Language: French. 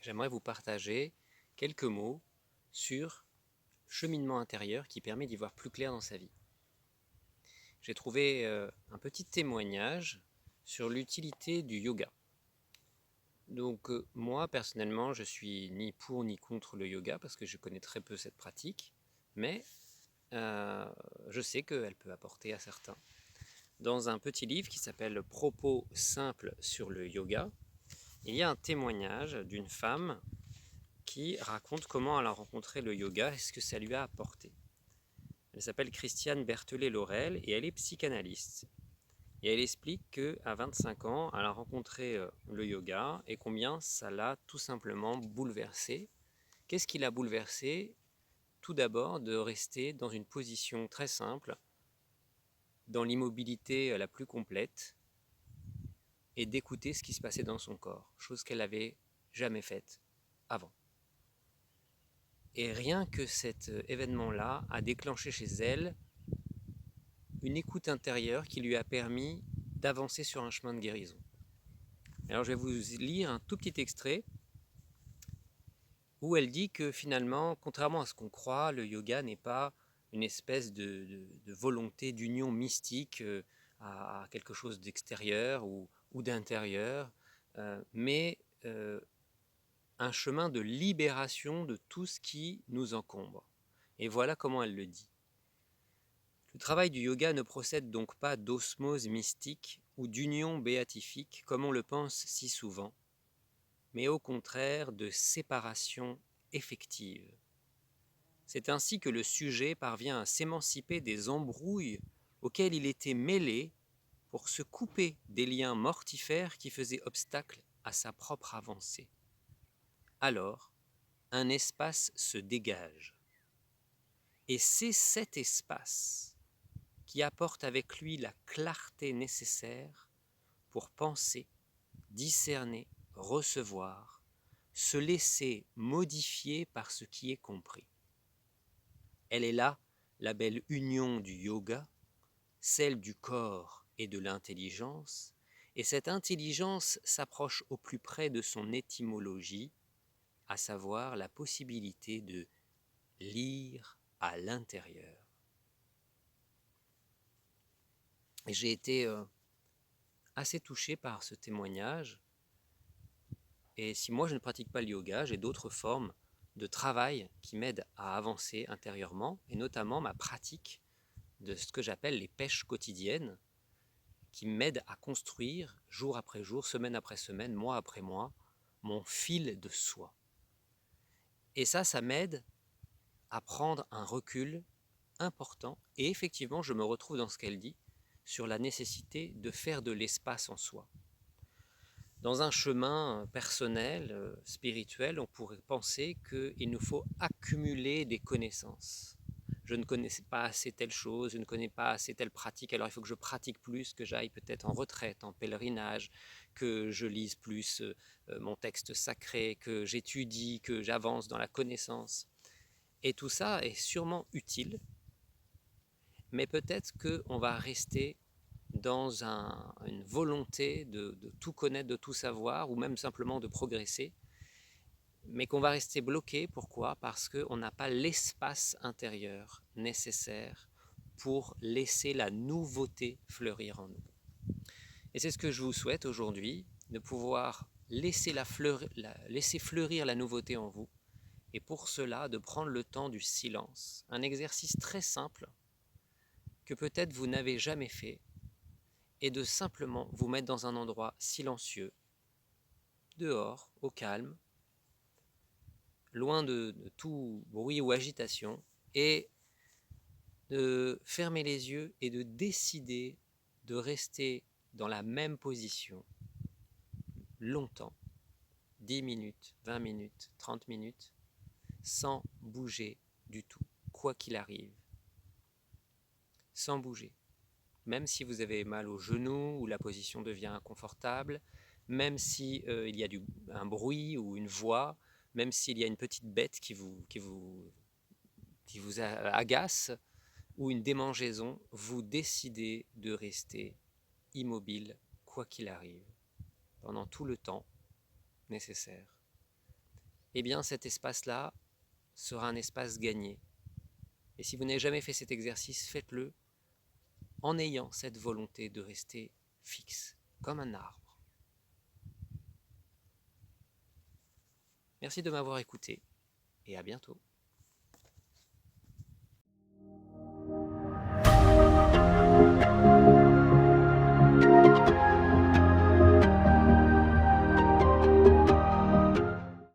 j'aimerais vous partager quelques mots sur le cheminement intérieur qui permet d'y voir plus clair dans sa vie. J'ai trouvé un petit témoignage sur l'utilité du yoga. Donc moi personnellement je suis ni pour ni contre le yoga parce que je connais très peu cette pratique, mais je sais qu'elle peut apporter à certains. Dans un petit livre qui s'appelle Propos simples sur le yoga, il y a un témoignage d'une femme qui raconte comment elle a rencontré le yoga et ce que ça lui a apporté. Elle s'appelle Christiane Berthelet-Laurel et elle est psychanalyste. Et elle explique qu'à 25 ans, elle a rencontré le yoga et combien ça l'a tout simplement bouleversée. Qu'est-ce qui l'a bouleversée? Tout d'abord de rester dans une position très simple, dans l'immobilité la plus complète, et d'écouter ce qui se passait dans son corps, chose qu'elle n'avait jamais faite avant. Et rien que cet événement-là a déclenché chez elle une écoute intérieure qui lui a permis d'avancer sur un chemin de guérison. Alors je vais vous lire un tout petit extrait où elle dit que finalement, contrairement à ce qu'on croit, le yoga n'est pas une espèce de volonté d'union mystique à quelque chose d'extérieur ou d'intérieur, mais un chemin de libération de tout ce qui nous encombre. Et voilà comment elle le dit. Le travail du yoga ne procède donc pas d'osmose mystique ou d'union béatifique comme on le pense si souvent, mais au contraire de séparation effective. C'est ainsi que le sujet parvient à s'émanciper des embrouilles auxquelles il était mêlé pour se couper des liens mortifères qui faisaient obstacle à sa propre avancée. Alors, un espace se dégage. Et c'est cet espace qui apporte avec lui la clarté nécessaire pour penser, discerner, recevoir, se laisser modifier par ce qui est compris. Elle est là la belle union du yoga, celle du corps et de l'intelligence, et cette intelligence s'approche au plus près de son étymologie, à savoir la possibilité de lire à l'intérieur. Et j'ai été assez touché par ce témoignage. Et si moi je ne pratique pas le yoga, j'ai d'autres formes de travail qui m'aident à avancer intérieurement, et notamment ma pratique de ce que j'appelle les pêches quotidiennes, qui m'aident à construire jour après jour, semaine après semaine, mois après mois, mon fil de soi. Et ça m'aide à prendre un recul important, et effectivement je me retrouve dans ce qu'elle dit sur la nécessité de faire de l'espace en soi. Dans un chemin personnel, spirituel, on pourrait penser qu'il nous faut accumuler des connaissances. Je ne connais pas assez telle chose, je ne connais pas assez telle pratique, alors il faut que je pratique plus, que j'aille peut-être en retraite, en pèlerinage, que je lise plus mon texte sacré, que j'étudie, que j'avance dans la connaissance. Et tout ça est sûrement utile, mais peut-être qu'on va rester dans une volonté de tout connaître, de tout savoir, ou même simplement de progresser, mais qu'on va rester bloqué. Pourquoi? Parce qu'on n'a pas l'espace intérieur nécessaire pour laisser la nouveauté fleurir en nous. Et c'est ce que je vous souhaite aujourd'hui, de pouvoir laisser fleurir la nouveauté en vous, et pour cela de prendre le temps du silence, un exercice très simple que peut-être vous n'avez jamais fait, et de simplement vous mettre dans un endroit silencieux, dehors, au calme, loin de tout bruit ou agitation, et de fermer les yeux et de décider de rester dans la même position longtemps, 10 minutes, 20 minutes, 30 minutes, sans bouger du tout, quoi qu'il arrive, sans bouger. Même si vous avez mal au genou ou la position devient inconfortable, même si il y a un bruit ou une voix, même s'il y a une petite bête qui vous agace ou une démangeaison, vous décidez de rester immobile quoi qu'il arrive pendant tout le temps nécessaire. eh bien cet espace-là sera un espace gagné. Et si vous n'avez jamais fait cet exercice, faites-le en ayant cette volonté de rester fixe, comme un arbre. Merci de m'avoir écouté et à bientôt.